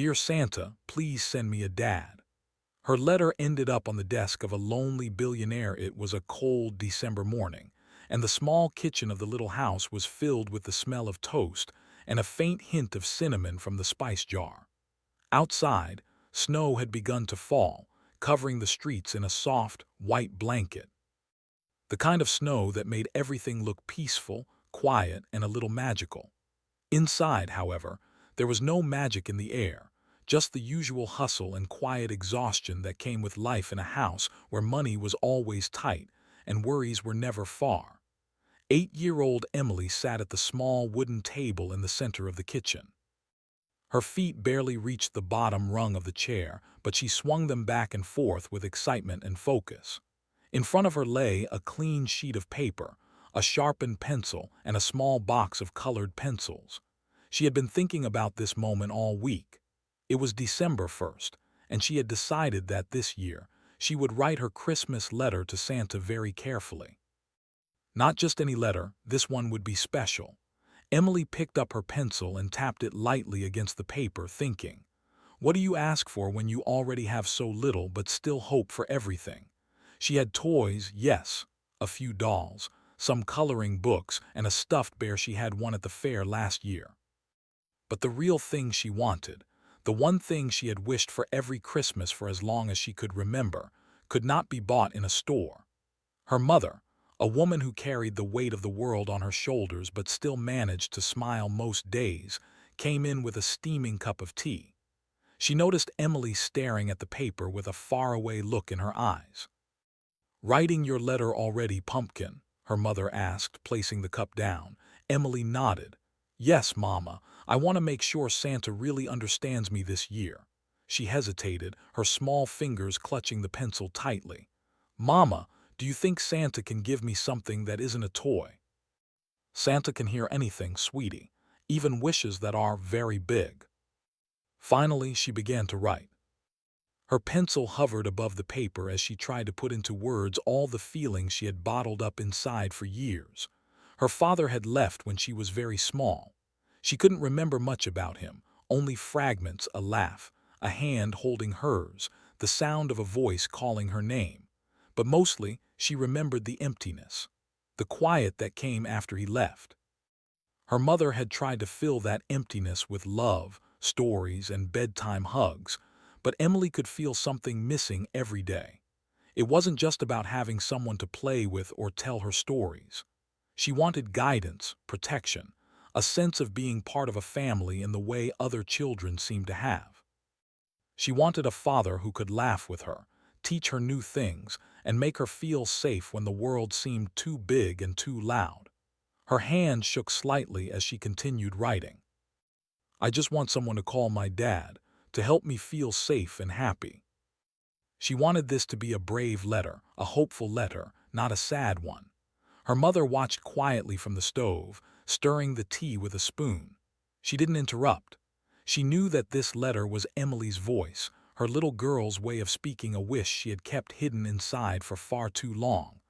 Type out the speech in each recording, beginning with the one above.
"Dear Santa, please send me a dad." Her letter ended up on the desk of a lonely billionaire. It was a cold December morning, and the small kitchen of the little house was filled with the smell of toast and a faint hint of cinnamon from the spice jar. Outside, snow had begun to fall, covering the streets in a soft, white blanket. The kind of snow that made everything look peaceful, quiet, and a little magical. Inside, however, there was no magic in the air, just the usual hustle and quiet exhaustion that came with life in a house where money was always tight and worries were never far. 8-year-old Emily sat at the small wooden table in the center of the kitchen. Her feet barely reached the bottom rung of the chair, but she swung them back and forth with excitement and focus. In front of her lay a clean sheet of paper, a sharpened pencil, and a small box of colored pencils. She had been thinking about this moment all week. It was December 1st, and she had decided that this year she would write her Christmas letter to Santa very carefully. Not just any letter, this one would be special. Emily picked up her pencil and tapped it lightly against the paper, thinking, "What do you ask for when you already have so little but still hope for everything?" She had toys, yes, a few dolls, some coloring books, and a stuffed bear she had won at the fair last year. But the real thing she wanted, the one thing she had wished for every Christmas for as long as she could remember, could not be bought in a store. Her mother, a woman who carried the weight of the world on her shoulders but still managed to smile most days, came in with a steaming cup of tea. She noticed Emily staring at the paper with a faraway look in her eyes. "Writing your letter already, pumpkin?" her mother asked, placing the cup down. Emily nodded. "Yes, Mama, I want to make sure Santa really understands me this year." She hesitated, her small fingers clutching the pencil tightly. "Mama, do you think Santa can give me something that isn't a toy?" "Santa can hear anything, sweetie, even wishes that are very big." Finally, she began to write. Her pencil hovered above the paper as she tried to put into words all the feelings she had bottled up inside for years. Her father had left when she was very small. She couldn't remember much about him, only fragments: a laugh, a hand holding hers, the sound of a voice calling her name. But mostly, she remembered the emptiness, the quiet that came after he left. Her mother had tried to fill that emptiness with love, stories, and bedtime hugs, but Emily could feel something missing every day. It wasn't just about having someone to play with or tell her stories. She wanted guidance, protection, a sense of being part of a family in the way other children seem to have. She wanted a father who could laugh with her, teach her new things, and make her feel safe when the world seemed too big and too loud. Her hand shook slightly as she continued writing. "I just want someone to call my dad, to help me feel safe and happy." She wanted this to be a brave letter, a hopeful letter, not a sad one. Her mother watched quietly from the stove, stirring the tea with a spoon. She didn't interrupt. She knew that this letter was Emily's voice, her little girl's way of speaking a wish she had kept hidden inside for far too long.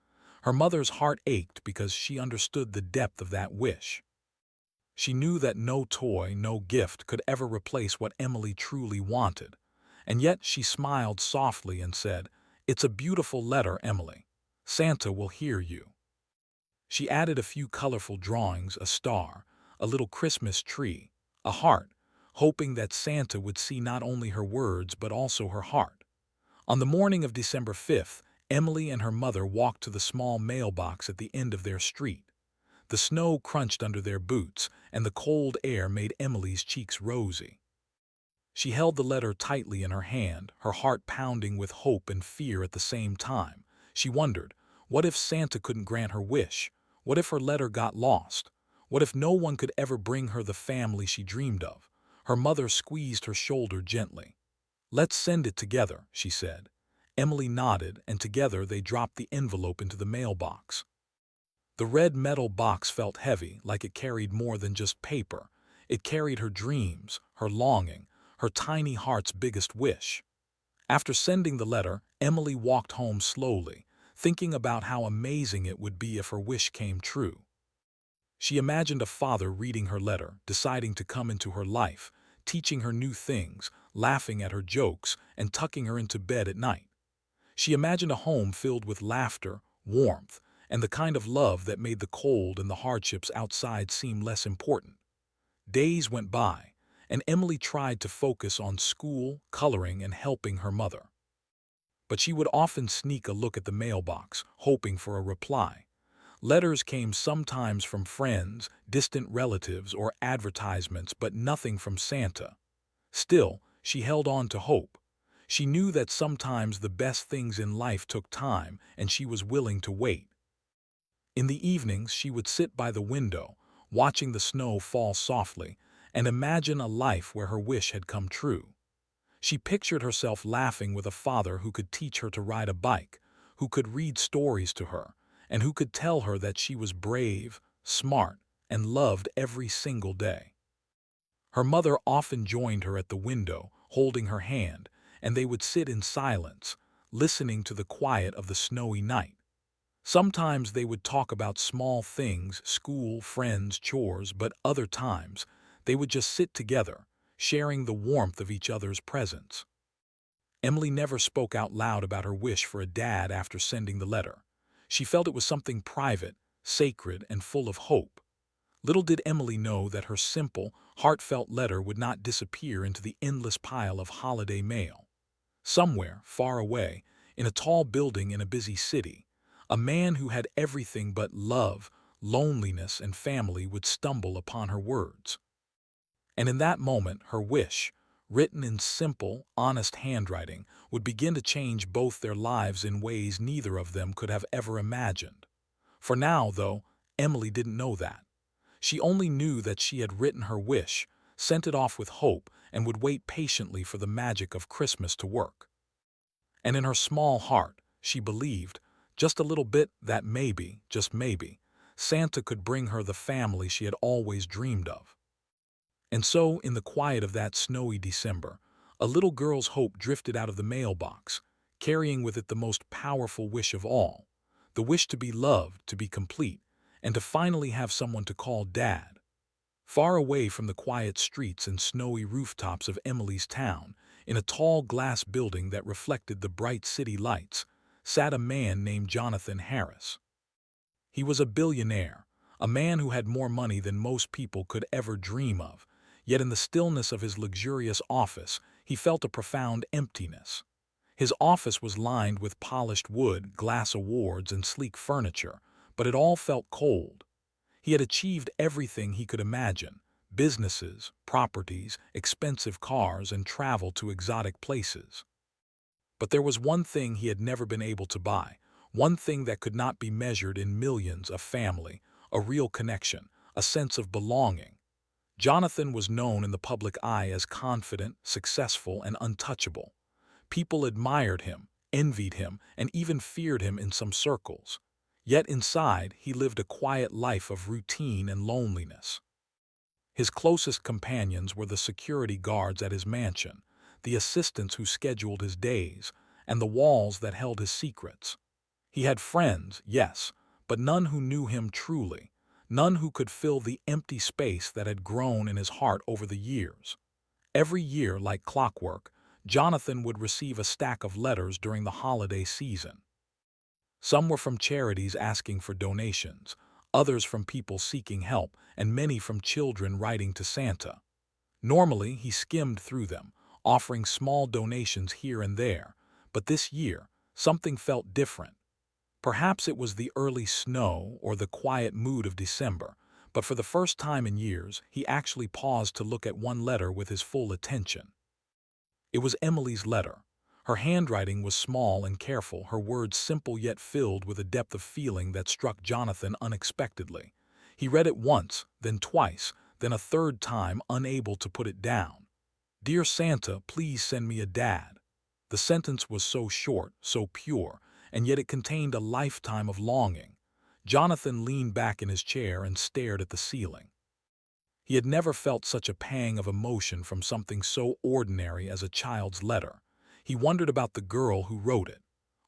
Her mother's heart ached because she understood the depth of that wish. She knew that no toy, no gift could ever replace what Emily truly wanted. And yet she smiled softly and said, "It's a beautiful letter, Emily. Santa will hear you." She added a few colorful drawings: a star, a little Christmas tree, a heart, hoping that Santa would see not only her words but also her heart. On the morning of December 5th, Emily and her mother walked to the small mailbox at the end of their street. The snow crunched under their boots, and the cold air made Emily's cheeks rosy. She held the letter tightly in her hand, her heart pounding with hope and fear at the same time. She wondered, what if Santa couldn't grant her wish? What if her letter got lost? What if no one could ever bring her the family she dreamed of? Her mother squeezed her shoulder gently. "Let's send it together," she said. Emily nodded, and together they dropped the envelope into the mailbox. The red metal box felt heavy, like it carried more than just paper. It carried her dreams, her longing, her tiny heart's biggest wish. After sending the letter, Emily walked home slowly, thinking about how amazing it would be if her wish came true. She imagined a father reading her letter, deciding to come into her life, teaching her new things, laughing at her jokes and tucking her into bed at night. She imagined a home filled with laughter, warmth, and the kind of love that made the cold and the hardships outside seem less important. Days went by, and Emily tried to focus on school, coloring, and helping her mother. But she would often sneak a look at the mailbox, hoping for a reply. Letters came sometimes from friends, distant relatives, or advertisements, but nothing from Santa. Still, she held on to hope. She knew that sometimes the best things in life took time, and she was willing to wait. In the evenings, she would sit by the window, watching the snow fall softly, and imagine a life where her wish had come true. She pictured herself laughing with a father who could teach her to ride a bike, who could read stories to her, and who could tell her that she was brave, smart, and loved every single day. Her mother often joined her at the window, holding her hand, and they would sit in silence, listening to the quiet of the snowy night. Sometimes they would talk about small things, school, friends, chores, but other times they would just sit together, sharing the warmth of each other's presence. Emily never spoke out loud about her wish for a dad after sending the letter. She felt it was something private, sacred, and full of hope. Little did Emily know that her simple, heartfelt letter would not disappear into the endless pile of holiday mail. Somewhere, far away, in a tall building in a busy city, a man who had everything but love, loneliness, and family would stumble upon her words. And in that moment, her wish, written in simple, honest handwriting, would begin to change both their lives in ways neither of them could have ever imagined. For now, though, Emily didn't know that. She only knew that she had written her wish, sent it off with hope, and would wait patiently for the magic of Christmas to work. And in her small heart, she believed, just a little bit, that maybe, just maybe, Santa could bring her the family she had always dreamed of. And so, in the quiet of that snowy December, a little girl's hope drifted out of the mailbox, carrying with it the most powerful wish of all, the wish to be loved, to be complete, and to finally have someone to call Dad. Far away from the quiet streets and snowy rooftops of Emily's town, in a tall glass building that reflected the bright city lights, sat a man named Jonathan Harris. He was a billionaire, a man who had more money than most people could ever dream of, yet in the stillness of his luxurious office, he felt a profound emptiness. His office was lined with polished wood, glass awards, and sleek furniture, but it all felt cold. He had achieved everything he could imagine: businesses, properties, expensive cars, and travel to exotic places. But there was one thing he had never been able to buy, one thing that could not be measured in millions: a family, a real connection, a sense of belonging. Jonathan was known in the public eye as confident, successful, and untouchable. People admired him, envied him, and even feared him in some circles. Yet inside, he lived a quiet life of routine and loneliness. His closest companions were the security guards at his mansion, the assistants who scheduled his days, and the walls that held his secrets. He had friends, yes, but none who knew him truly, none who could fill the empty space that had grown in his heart over the years. Every year, like clockwork, Jonathan would receive a stack of letters during the holiday season. Some were from charities asking for donations, others from people seeking help, and many from children writing to Santa. Normally, he skimmed through them, offering small donations here and there, but this year, something felt different. Perhaps it was the early snow or the quiet mood of December, but for the first time in years, he actually paused to look at one letter with his full attention. It was Emily's letter. Her handwriting was small and careful, her words simple yet filled with a depth of feeling that struck Jonathan unexpectedly. He read it once, then twice, then a third time, unable to put it down. "Dear Santa, please send me a dad." The sentence was so short, so pure, and yet it contained a lifetime of longing. Jonathan leaned back in his chair and stared at the ceiling. He had never felt such a pang of emotion from something so ordinary as a child's letter. He wondered about the girl who wrote it.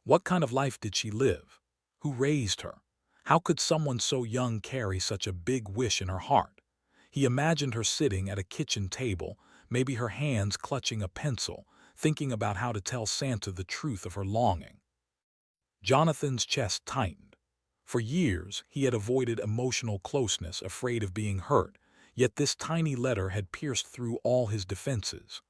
What kind of life did she live? Who raised her? How could someone so young carry such a big wish in her heart? He imagined her sitting at a kitchen table, maybe her hands clutching a pencil, thinking about how to tell Santa the truth of her longing. Jonathan's chest tightened. For years, he had avoided emotional closeness, afraid of being hurt, yet this tiny letter had pierced through all his defenses.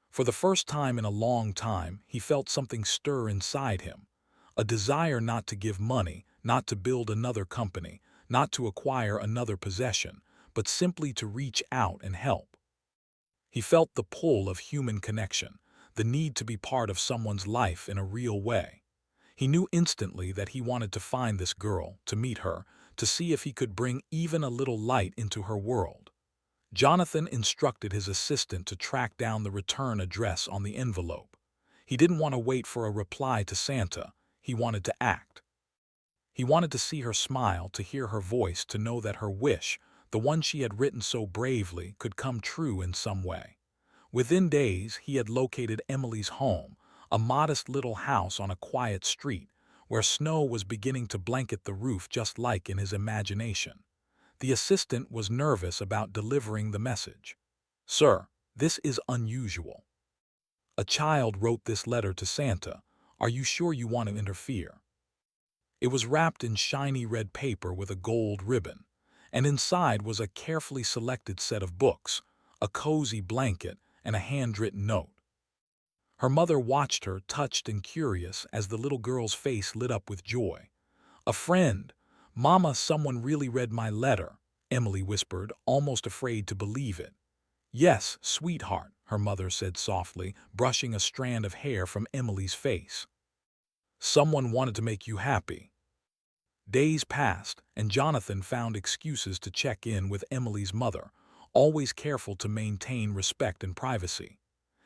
For the first time in a long time, he felt something stir inside him, a desire not to give money, not to build another company, not to acquire another possession, but simply to reach out and help. He felt the pull of human connection, the need to be part of someone's life in a real way. He knew instantly that he wanted to find this girl, to meet her, to see if he could bring even a little light into her world. Jonathan instructed his assistant to track down the return address on the envelope. He didn't want to wait for a reply to Santa. He wanted to act. He wanted to see her smile, to hear her voice, to know that her wish, the one she had written so bravely, could come true in some way. Within days, he had located Emily's home, a modest little house on a quiet street, where snow was beginning to blanket the roof just like in his imagination. The assistant was nervous about delivering the message. "Sir, this is unusual. A child wrote this letter to Santa. Are you sure you want to interfere?" It was wrapped in shiny red paper with a gold ribbon, and inside was a carefully selected set of books, a cozy blanket, and a handwritten note. Her mother watched her, touched and curious, as the little girl's face lit up with joy. "A friend! Mama, someone really read my letter," Emily whispered, almost afraid to believe it. "Yes, sweetheart," her mother said softly, brushing a strand of hair from Emily's face. "Someone wanted to make you happy." Days passed, and Jonathan found excuses to check in with Emily's mother, always careful to maintain respect and privacy.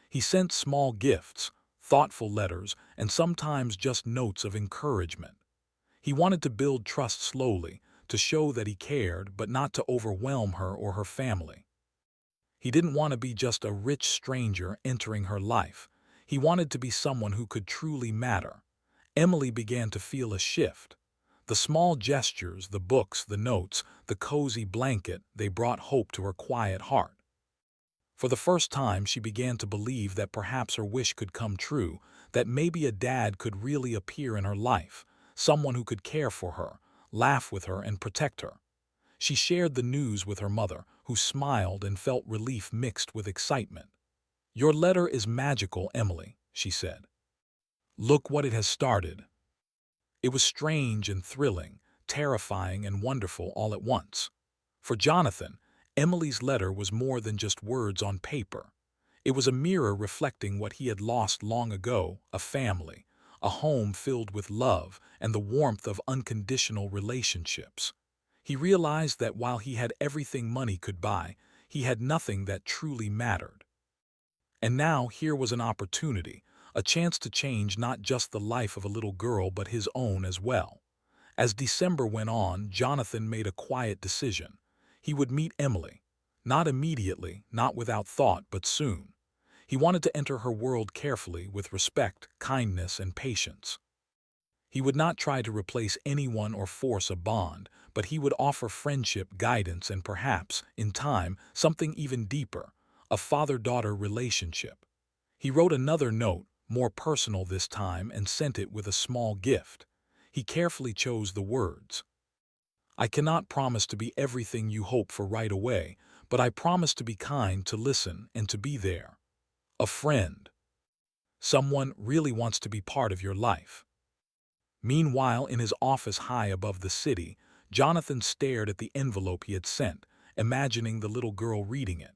He sent small gifts, thoughtful letters, and sometimes just notes of encouragement. He wanted to build trust slowly, to show that he cared, but not to overwhelm her or her family. He didn't want to be just a rich stranger entering her life. He wanted to be someone who could truly matter. Emily began to feel a shift. The small gestures, the books, the notes, the cozy blanket, they brought hope to her quiet heart. For the first time, she began to believe that perhaps her wish could come true, that maybe a dad could really appear in her life, someone who could care for her, laugh with her, and protect her. She shared the news with her mother, who smiled and felt relief mixed with excitement. "Your letter is magical, Emily," she said. "Look what it has started." It was strange and thrilling, terrifying and wonderful all at once. For Jonathan, Emily's letter was more than just words on paper. It was a mirror reflecting what he had lost long ago: a family, a home filled with love, and the warmth of unconditional relationships. He realized that while he had everything money could buy, he had nothing that truly mattered. And now here was an opportunity, a chance to change not just the life of a little girl but his own as well. As December went on, Jonathan made a quiet decision. He would meet Emily. Not immediately, not without thought, but soon. He wanted to enter her world carefully, with respect, kindness, and patience. He would not try to replace anyone or force a bond, but he would offer friendship, guidance, and perhaps, in time, something even deeper: a father-daughter relationship. He wrote another note, more personal this time, and sent it with a small gift. He carefully chose the words: "I cannot promise to be everything you hope for right away, but I promise to be kind, to listen, and to be there. A friend. Someone really wants to be part of your life." Meanwhile, in his office high above the city, Jonathan stared at the envelope he had sent, imagining the little girl reading it.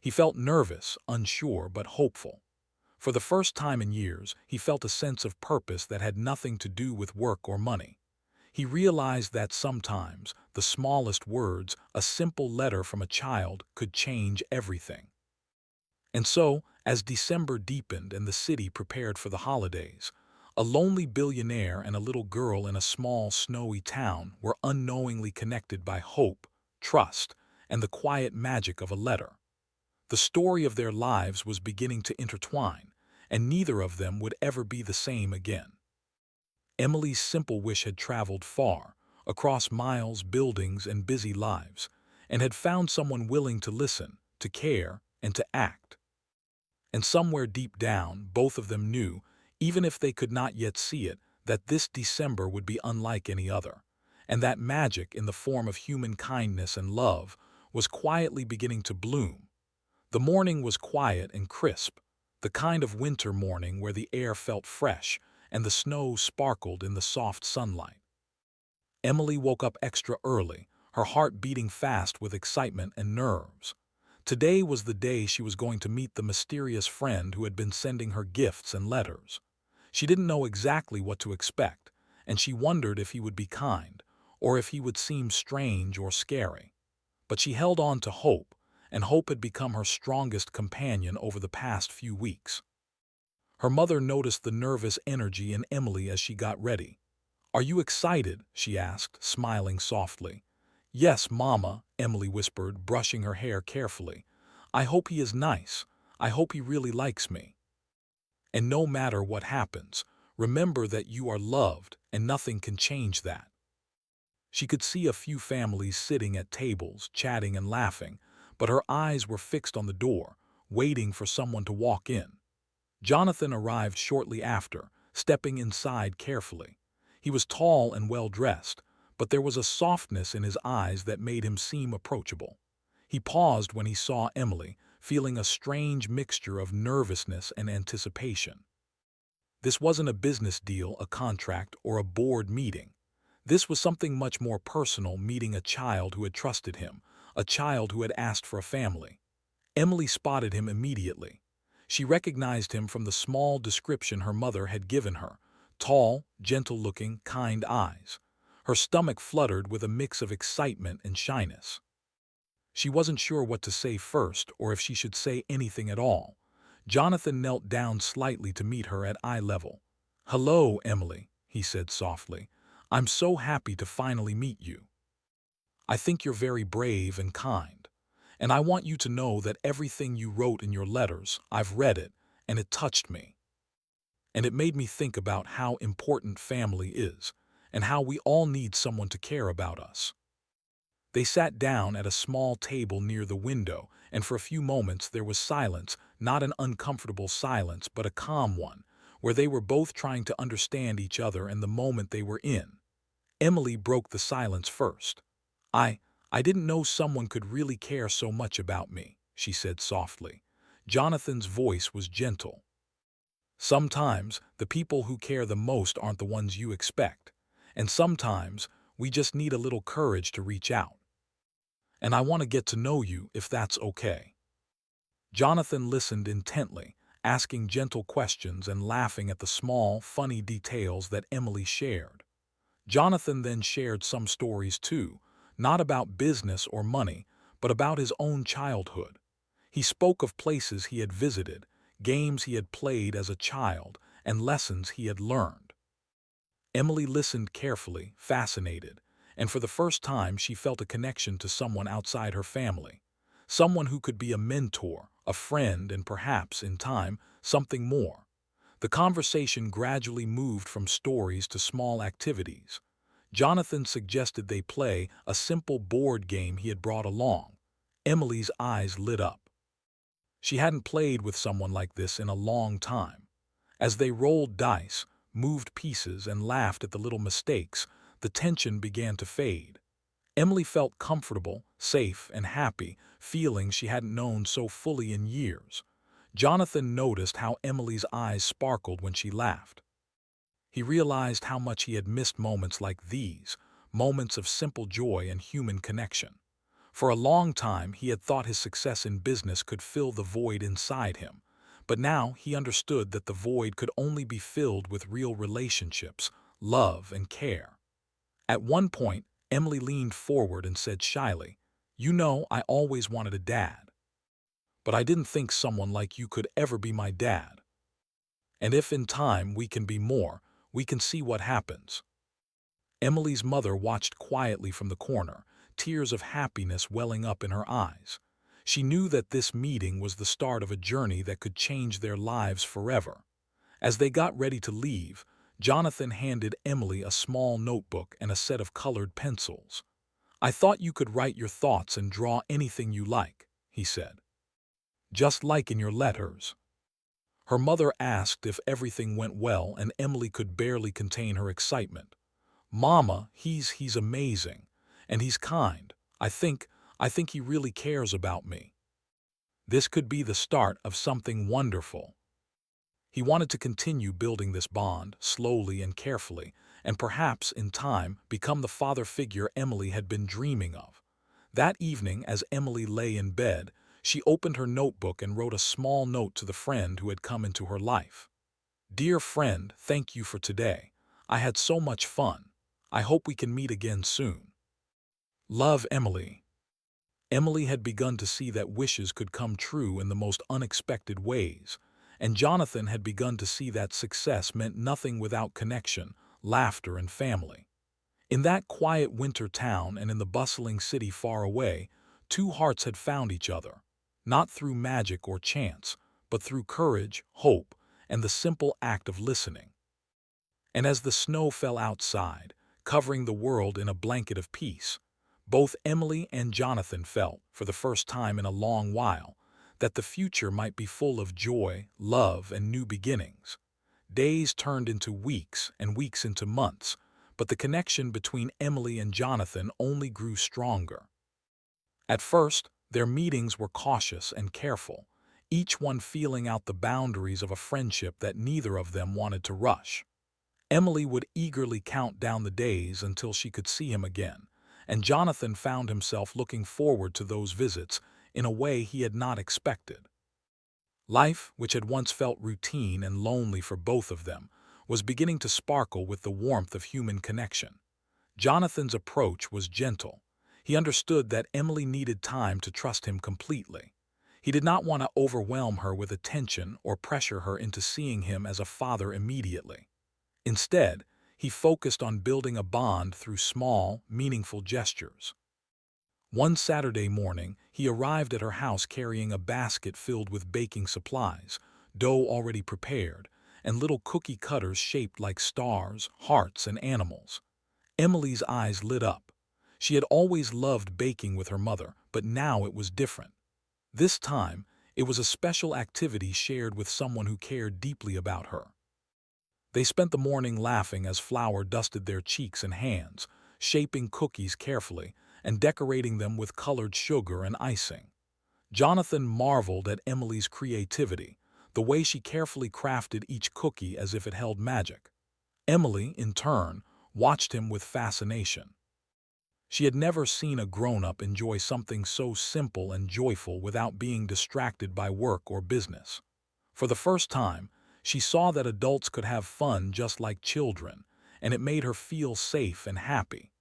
He felt nervous, unsure, but hopeful. For the first time in years, he felt a sense of purpose that had nothing to do with work or money. He realized that sometimes the smallest words, a simple letter from a child, could change everything. And so, as December deepened and the city prepared for the holidays, a lonely billionaire and a little girl in a small, snowy town were unknowingly connected by hope, trust, and the quiet magic of a letter. The story of their lives was beginning to intertwine, and neither of them would ever be the same again. Emily's simple wish had traveled far, across miles, buildings, and busy lives, and had found someone willing to listen, to care, and to act. And somewhere deep down, both of them knew, even if they could not yet see it, that this December would be unlike any other, and that magic in the form of human kindness and love was quietly beginning to bloom. The morning was quiet and crisp, the kind of winter morning where the air felt fresh and the snow sparkled in the soft sunlight. Emily woke up extra early, her heart beating fast with excitement and nerves. Today was the day she was going to meet the mysterious friend who had been sending her gifts and letters. She didn't know exactly what to expect, and she wondered if he would be kind, or if he would seem strange or scary. But she held on to hope, and hope had become her strongest companion over the past few weeks. Her mother noticed the nervous energy in Emily as she got ready. "Are you excited?" she asked, smiling softly. "Yes, Mama," Emily whispered, brushing her hair carefully. "I hope he is nice. I hope he really likes me. And no matter what happens, remember that you are loved and nothing can change that." She could see a few families sitting at tables, chatting and laughing, but her eyes were fixed on the door, waiting for someone to walk in. Jonathan arrived shortly after, stepping inside carefully. He was tall and well-dressed, but there was a softness in his eyes that made him seem approachable. He paused when he saw Emily, feeling a strange mixture of nervousness and anticipation. This wasn't a business deal, a contract, or a board meeting. This was something much more personal, meeting a child who had trusted him, a child who had asked for a family. Emily spotted him immediately. She recognized him from the small description her mother had given her: tall, gentle-looking, kind eyes. Her stomach fluttered with a mix of excitement and shyness. She wasn't sure what to say first or if she should say anything at all. Jonathan knelt down slightly to meet her at eye level. "Hello, Emily," he said softly. "I'm so happy to finally meet you. I think you're very brave and kind. And I want you to know that everything you wrote in your letters, I've read it, and it touched me. And it made me think about how important family is, and how we all need someone to care about us." They sat down at a small table near the window, and for a few moments there was silence, not an uncomfortable silence, but a calm one, where they were both trying to understand each other and the moment they were in. Emily broke the silence first. I, I didn't know someone could really care so much about me," she said softly. Jonathan's voice was gentle. "Sometimes the people who care the most aren't the ones you expect, and sometimes we just need a little courage to reach out. And I want to get to know you if that's okay." Jonathan listened intently, asking gentle questions and laughing at the small, funny details that Emily shared. Jonathan then shared some stories too, not about business or money, but about his own childhood. He spoke of places he had visited, games he had played as a child, and lessons he had learned. Emily listened carefully, fascinated, and for the first time she felt a connection to someone outside her family, someone who could be a mentor, a friend, and perhaps, in time, something more. The conversation gradually moved from stories to small activities. Jonathan suggested they play a simple board game he had brought along. Emily's eyes lit up. She hadn't played with someone like this in a long time. As they rolled dice, moved pieces, and laughed at the little mistakes, the tension began to fade. Emily felt comfortable, safe, and happy, feelings she hadn't known so fully in years. Jonathan noticed how Emily's eyes sparkled when she laughed. He realized how much he had missed moments like these, moments of simple joy and human connection. For a long time, he had thought his success in business could fill the void inside him, but now he understood that the void could only be filled with real relationships, love, and care. At one point, Emily leaned forward and said shyly, "You know, I always wanted a dad. But I didn't think someone like you could ever be my dad. And if in time we can be more, we can see what happens." Emily's mother watched quietly from the corner, tears of happiness welling up in her eyes. She knew that this meeting was the start of a journey that could change their lives forever. As they got ready to leave, Jonathan handed Emily a small notebook and a set of colored pencils. "I thought you could write your thoughts and draw anything you like," he said. "Just like in your letters." Her mother asked if everything went well, and Emily could barely contain her excitement. "Mama, he's amazing. And he's kind. I think, I think he really cares about me." This could be the start of something wonderful. He wanted to continue building this bond, slowly and carefully, and perhaps, in time, become the father figure Emily had been dreaming of. That evening, as Emily lay in bed, she opened her notebook and wrote a small note to the friend who had come into her life. "Dear friend, thank you for today. I had so much fun. I hope we can meet again soon. Love, Emily." Emily had begun to see that wishes could come true in the most unexpected ways, and Jonathan had begun to see that success meant nothing without connection, laughter, and family. In that quiet winter town and in the bustling city far away, two hearts had found each other, not through magic or chance, but through courage, hope, and the simple act of listening. And as the snow fell outside, covering the world in a blanket of peace, both Emily and Jonathan felt, for the first time in a long while, that the future might be full of joy, love, and new beginnings. Days turned into weeks and weeks into months, but the connection between Emily and Jonathan only grew stronger. At first, their meetings were cautious and careful, each one feeling out the boundaries of a friendship that neither of them wanted to rush. Emily would eagerly count down the days until she could see him again, and Jonathan found himself looking forward to those visits in a way he had not expected. Life, which had once felt routine and lonely for both of them, was beginning to sparkle with the warmth of human connection. Jonathan's approach was gentle. He understood that Emily needed time to trust him completely. He did not want to overwhelm her with attention or pressure her into seeing him as a father immediately. Instead, he focused on building a bond through small, meaningful gestures. One Saturday morning, he arrived at her house carrying a basket filled with baking supplies, dough already prepared, and little cookie cutters shaped like stars, hearts, and animals. Emily's eyes lit up. She had always loved baking with her mother, but now it was different. This time, it was a special activity shared with someone who cared deeply about her. They spent the morning laughing as flour dusted their cheeks and hands, shaping cookies carefully and decorating them with colored sugar and icing. Jonathan marveled at Emily's creativity, the way she carefully crafted each cookie as if it held magic. Emily, in turn, watched him with fascination. She had never seen a grown-up enjoy something so simple and joyful without being distracted by work or business. For the first time, she saw that adults could have fun just like children, and it made her feel safe and happy.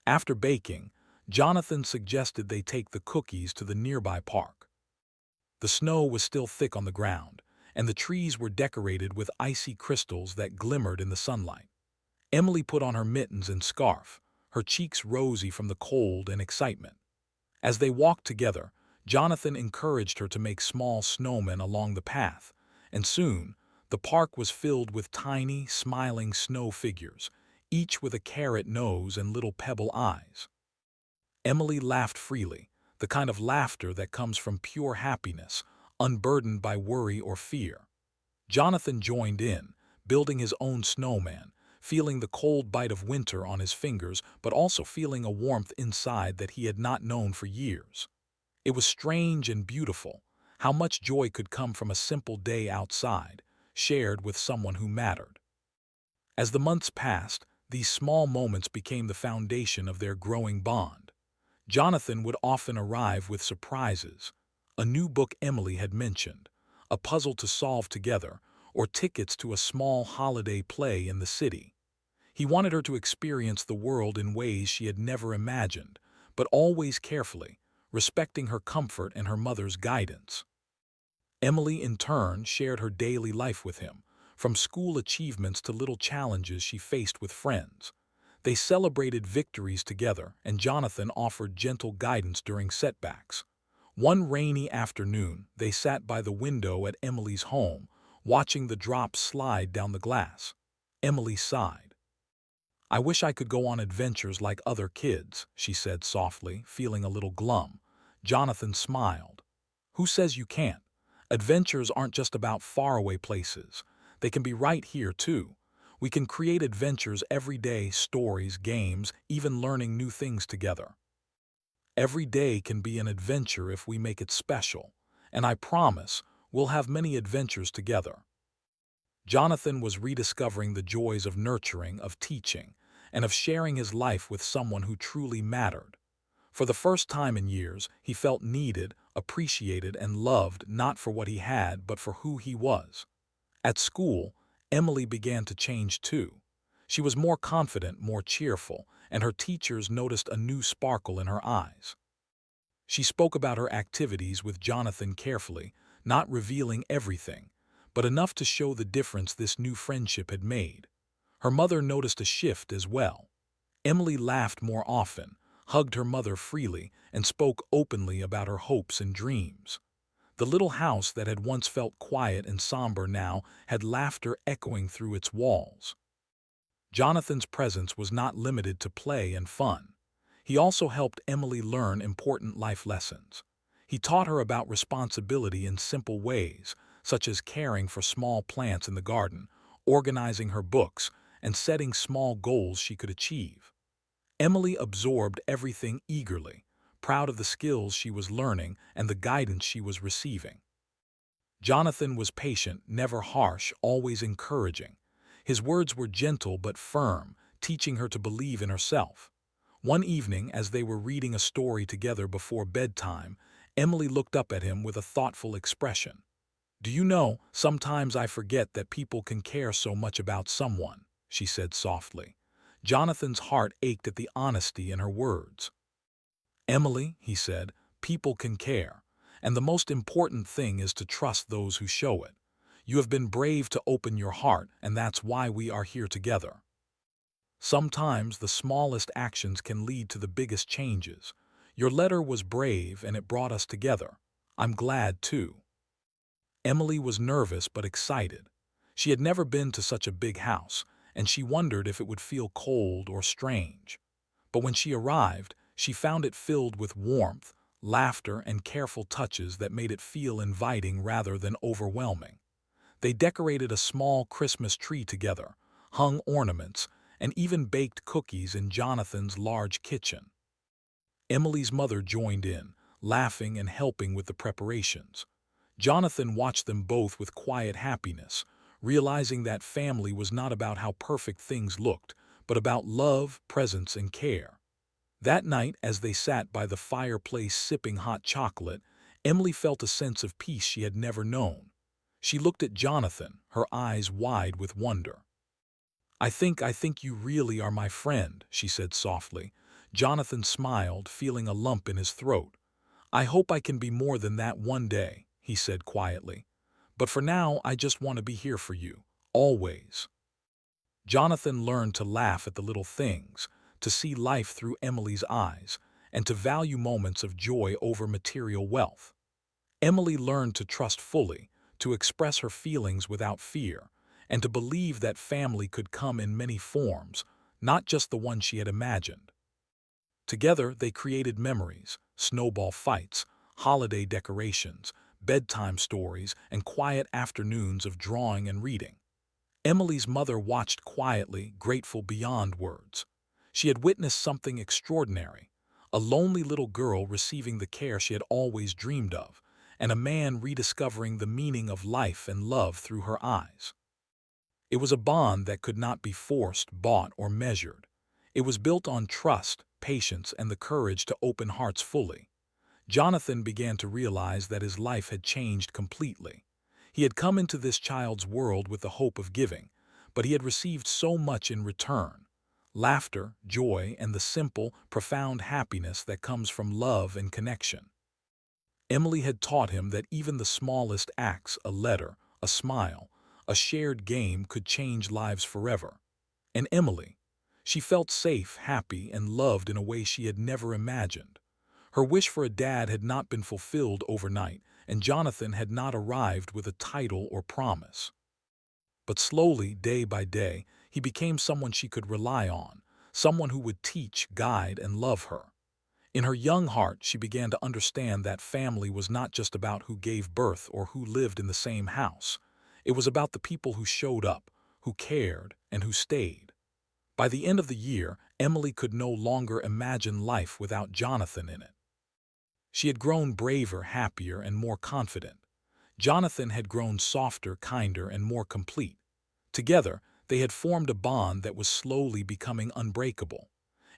After baking, Jonathan suggested they take the cookies to the nearby park. The snow was still thick on the ground, and the trees were decorated with icy crystals that glimmered in the sunlight. Emily put on her mittens and scarf, her cheeks rosy from the cold and excitement. As they walked together, Jonathan encouraged her to make small snowmen along the path, and soon, the park was filled with tiny, smiling snow figures, each with a carrot nose and little pebble eyes. Emily laughed freely, the kind of laughter that comes from pure happiness, unburdened by worry or fear. Jonathan joined in, building his own snowman, feeling the cold bite of winter on his fingers, but also feeling a warmth inside that he had not known for years. It was strange and beautiful, how much joy could come from a simple day outside, shared with someone who mattered. As the months passed, these small moments became the foundation of their growing bond. Jonathan would often arrive with surprises, a new book Emily had mentioned, a puzzle to solve together, or tickets to a small holiday play in the city. He wanted her to experience the world in ways she had never imagined, but always carefully, respecting her comfort and her mother's guidance. Emily, in turn, shared her daily life with him, from school achievements to little challenges she faced with friends. They celebrated victories together, and Jonathan offered gentle guidance during setbacks. One rainy afternoon, they sat by the window at Emily's home, watching the drops slide down the glass. Emily sighed. "I wish I could go on adventures like other kids," she said softly, feeling a little glum. Jonathan smiled. "Who says you can't? Adventures aren't just about faraway places. They can be right here, too. We can create adventures every day, stories, games, even learning new things together. Every day can be an adventure if we make it special, and I promise we'll have many adventures together. Jonathan was rediscovering the joys of nurturing, of teaching, and of sharing his life with someone who truly mattered. For the first time in years, he felt needed, appreciated, and loved not for what he had, but for who he was. At school, Emily began to change too. She was more confident, more cheerful, and her teachers noticed a new sparkle in her eyes. She spoke about her activities with Jonathan carefully, not revealing everything, but enough to show the difference this new friendship had made. Her mother noticed a shift as well. Emily laughed more often, hugged her mother freely, and spoke openly about her hopes and dreams. The little house that had once felt quiet and somber now had laughter echoing through its walls. Jonathan's presence was not limited to play and fun. He also helped Emily learn important life lessons. He taught her about responsibility in simple ways, such as caring for small plants in the garden, organizing her books, and setting small goals she could achieve. Emily absorbed everything eagerly, proud of the skills she was learning and the guidance she was receiving. Jonathan was patient, never harsh, always encouraging. His words were gentle but firm, teaching her to believe in herself. One evening, as they were reading a story together before bedtime, Emily looked up at him with a thoughtful expression. "Do you know, sometimes I forget that people can care so much about someone," she said softly. Jonathan's heart ached at the honesty in her words. "Emily," he said, "people can care, and the most important thing is to trust those who show it. You have been brave to open your heart, and that's why we are here together. Sometimes the smallest actions can lead to the biggest changes. Your letter was brave and it brought us together. I'm glad, too." Emily was nervous but excited. She had never been to such a big house, and she wondered if it would feel cold or strange. But when she arrived, she found it filled with warmth, laughter, and careful touches that made it feel inviting rather than overwhelming. They decorated a small Christmas tree together, hung ornaments, and even baked cookies in Jonathan's large kitchen. Emily's mother joined in, laughing and helping with the preparations. Jonathan watched them both with quiet happiness, realizing that family was not about how perfect things looked, but about love, presence, and care. That night, as they sat by the fireplace sipping hot chocolate, Emily felt a sense of peace she had never known. She looked at Jonathan, her eyes wide with wonder. I think you really are my friend," she said softly. Jonathan smiled, feeling a lump in his throat. "I hope I can be more than that one day," he said quietly. "But for now, I just want to be here for you, always." Jonathan learned to laugh at the little things, to see life through Emily's eyes, and to value moments of joy over material wealth. Emily learned to trust fully, to express her feelings without fear, and to believe that family could come in many forms, not just the one she had imagined. Together, they created memories, snowball fights, holiday decorations, bedtime stories, and quiet afternoons of drawing and reading. Emily's mother watched quietly, grateful beyond words. She had witnessed something extraordinary, a lonely little girl receiving the care she had always dreamed of, and a man rediscovering the meaning of life and love through her eyes. It was a bond that could not be forced, bought, or measured. It was built on trust, patience, and the courage to open hearts fully. Jonathan began to realize that his life had changed completely. He had come into this child's world with the hope of giving, but he had received so much in return: laughter, joy, and the simple, profound happiness that comes from love and connection. Emily had taught him that even the smallest acts, a letter, a smile, a shared game, could change lives forever. And Emily, she felt safe, happy, and loved in a way she had never imagined. Her wish for a dad had not been fulfilled overnight, and Jonathan had not arrived with a title or promise. But slowly, day by day, he became someone she could rely on, someone who would teach, guide, and love her. In her young heart, she began to understand that family was not just about who gave birth or who lived in the same house. It was about the people who showed up, who cared, and who stayed. By the end of the year, Emily could no longer imagine life without Jonathan in it. She had grown braver, happier, and more confident. Jonathan had grown softer, kinder, and more complete. Together, they had formed a bond that was slowly becoming unbreakable.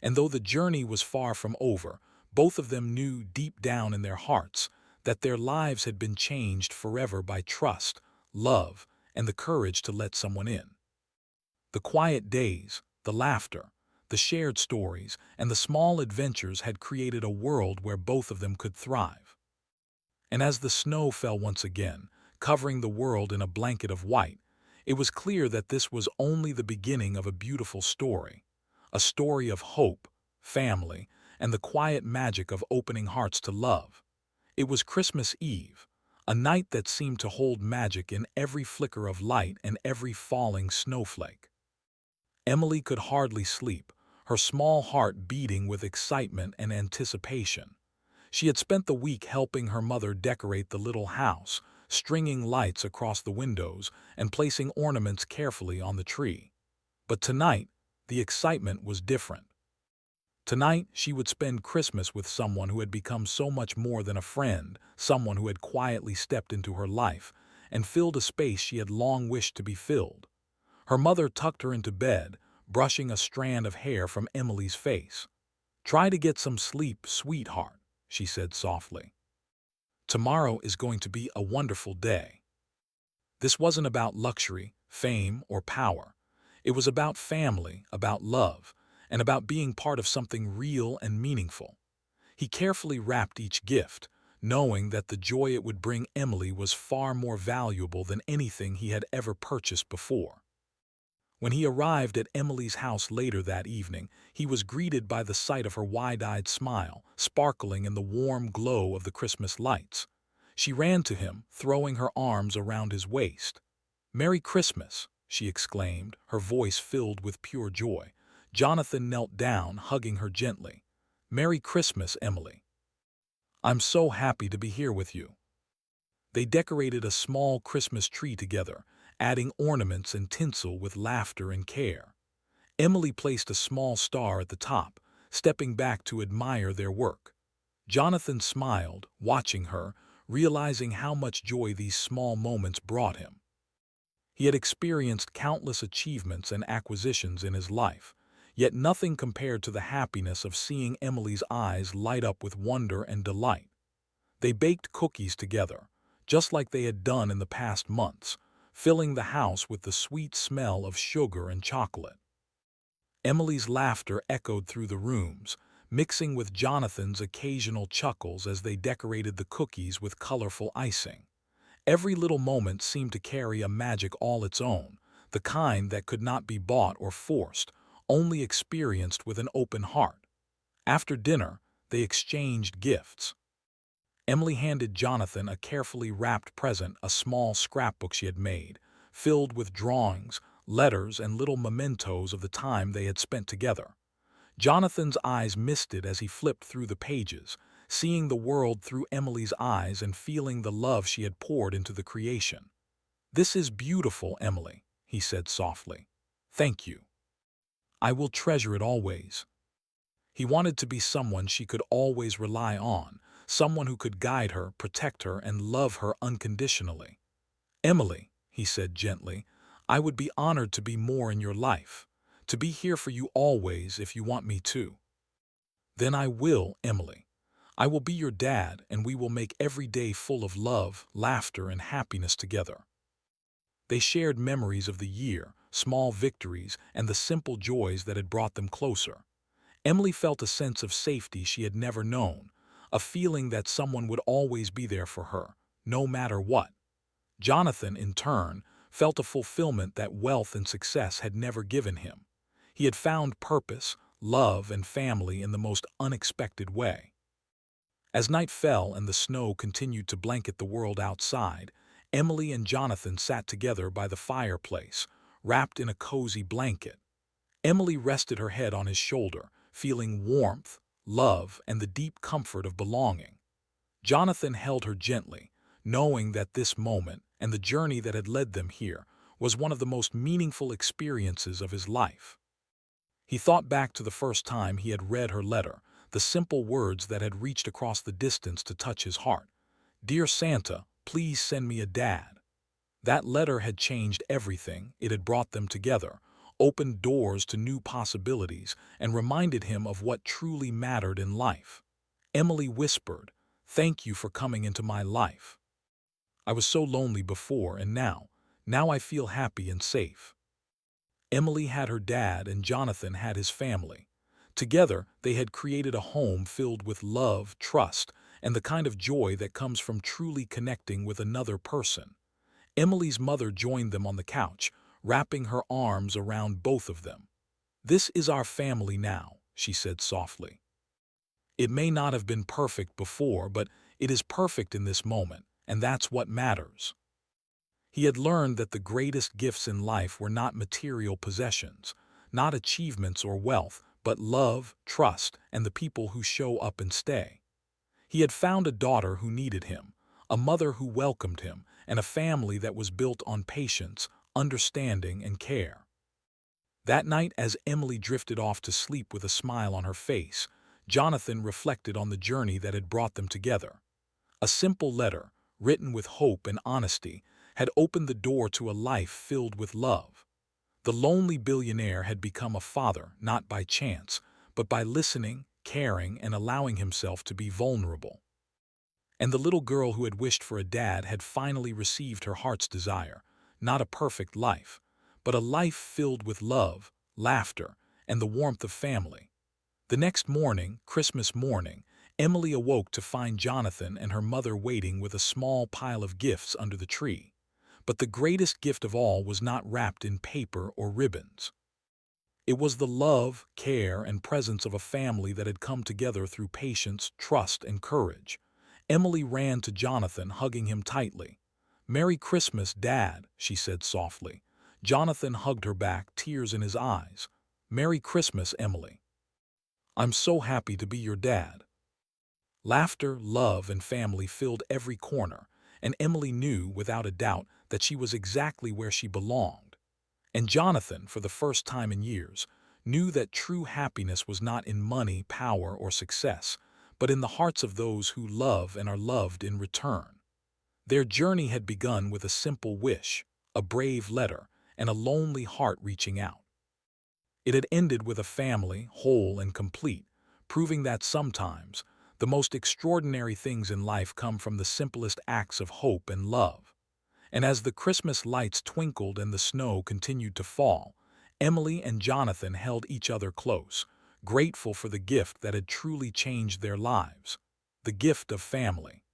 And though the journey was far from over, both of them knew deep down in their hearts that their lives had been changed forever by trust, love, and the courage to let someone in. The quiet days, the laughter, the shared stories, and the small adventures had created a world where both of them could thrive. And as the snow fell once again, covering the world in a blanket of white, it was clear that this was only the beginning of a beautiful story. A story of hope, family, and the quiet magic of opening hearts to love. It was Christmas Eve, a night that seemed to hold magic in every flicker of light and every falling snowflake. Emily could hardly sleep, her small heart beating with excitement and anticipation. She had spent the week helping her mother decorate the little house, stringing lights across the windows and placing ornaments carefully on the tree. But tonight, the excitement was different. Tonight, she would spend Christmas with someone who had become so much more than a friend, someone who had quietly stepped into her life and filled a space she had long wished to be filled. Her mother tucked her into bed, brushing a strand of hair from Emily's face. "Try to get some sleep, sweetheart," she said softly. "Tomorrow is going to be a wonderful day." This wasn't about luxury, fame, or power. It was about family, about love, and about being part of something real and meaningful. He carefully wrapped each gift, knowing that the joy it would bring Emily was far more valuable than anything he had ever purchased before. When he arrived at Emily's house later that evening, he was greeted by the sight of her wide-eyed smile, sparkling in the warm glow of the Christmas lights. She ran to him, throwing her arms around his waist. "Merry Christmas!" she exclaimed, her voice filled with pure joy. Jonathan knelt down, hugging her gently. "Merry Christmas, Emily. I'm so happy to be here with you." They decorated a small Christmas tree together, adding ornaments and tinsel with laughter and care. Emily placed a small star at the top, stepping back to admire their work. Jonathan smiled, watching her, realizing how much joy these small moments brought him. He had experienced countless achievements and acquisitions in his life, yet nothing compared to the happiness of seeing Emily's eyes light up with wonder and delight. They baked cookies together, just like they had done in the past months, filling the house with the sweet smell of sugar and chocolate. Emily's laughter echoed through the rooms, mixing with Jonathan's occasional chuckles as they decorated the cookies with colorful icing. Every little moment seemed to carry a magic all its own, the kind that could not be bought or forced, only experienced with an open heart. After dinner, they exchanged gifts. Emily handed Jonathan a carefully wrapped present, a small scrapbook she had made, filled with drawings, letters, and little mementos of the time they had spent together. Jonathan's eyes misted as he flipped through the pages, seeing the world through Emily's eyes and feeling the love she had poured into the creation. "This is beautiful, Emily," he said softly. "Thank you. I will treasure it always." He wanted to be someone she could always rely on, someone who could guide her, protect her, and love her unconditionally. "Emily," he said gently, "I would be honored to be more in your life, to be here for you always if you want me to." "Then I will, Emily. I will be your dad, and we will make every day full of love, laughter, and happiness together." They shared memories of the year, small victories, and the simple joys that had brought them closer. Emily felt a sense of safety she had never known, a feeling that someone would always be there for her, no matter what. Jonathan, in turn, felt a fulfillment that wealth and success had never given him. He had found purpose, love, and family in the most unexpected way. As night fell and the snow continued to blanket the world outside, Emily and Jonathan sat together by the fireplace, wrapped in a cozy blanket. Emily rested her head on his shoulder, feeling warmth, love, and the deep comfort of belonging. Jonathan held her gently, knowing that this moment and the journey that had led them here was one of the most meaningful experiences of his life. He thought back to the first time he had read her letter, the simple words that had reached across the distance to touch his heart. "Dear Santa, please send me a dad." That letter had changed everything. It had brought them together, opened doors to new possibilities, and reminded him of what truly mattered in life. Emily whispered, "Thank you for coming into my life. I was so lonely before, and now I feel happy and safe." Emily had her dad and Jonathan had his family. Together, they had created a home filled with love, trust, and the kind of joy that comes from truly connecting with another person. Emily's mother joined them on the couch, wrapping her arms around both of them. "This is our family now," she said softly. "It may not have been perfect before, but it is perfect in this moment, and that's what matters." He had learned that the greatest gifts in life were not material possessions, not achievements or wealth, but love, trust, and the people who show up and stay. He had found a daughter who needed him, a mother who welcomed him, and a family that was built on patience, understanding, and care. That night, as Emily drifted off to sleep with a smile on her face, Jonathan reflected on the journey that had brought them together. A simple letter, written with hope and honesty, had opened the door to a life filled with love. The lonely billionaire had become a father not by chance, but by listening, caring, and allowing himself to be vulnerable. And the little girl who had wished for a dad had finally received her heart's desire, not a perfect life, but a life filled with love, laughter, and the warmth of family. The next morning, Christmas morning, Emily awoke to find Jonathan and her mother waiting with a small pile of gifts under the tree. But the greatest gift of all was not wrapped in paper or ribbons. It was the love, care, and presence of a family that had come together through patience, trust, and courage. Emily ran to Jonathan, hugging him tightly. "Merry Christmas, Dad," she said softly. Jonathan hugged her back, tears in his eyes. "Merry Christmas, Emily. I'm so happy to be your dad." Laughter, love, and family filled every corner, and Emily knew, without a doubt, that she was exactly where she belonged. And Jonathan, for the first time in years, knew that true happiness was not in money, power, or success, but in the hearts of those who love and are loved in return. Their journey had begun with a simple wish, a brave letter, and a lonely heart reaching out. It had ended with a family, whole and complete, proving that sometimes the most extraordinary things in life come from the simplest acts of hope and love. And as the Christmas lights twinkled and the snow continued to fall, Emily and Jonathan held each other close, grateful for the gift that had truly changed their lives, the gift of family.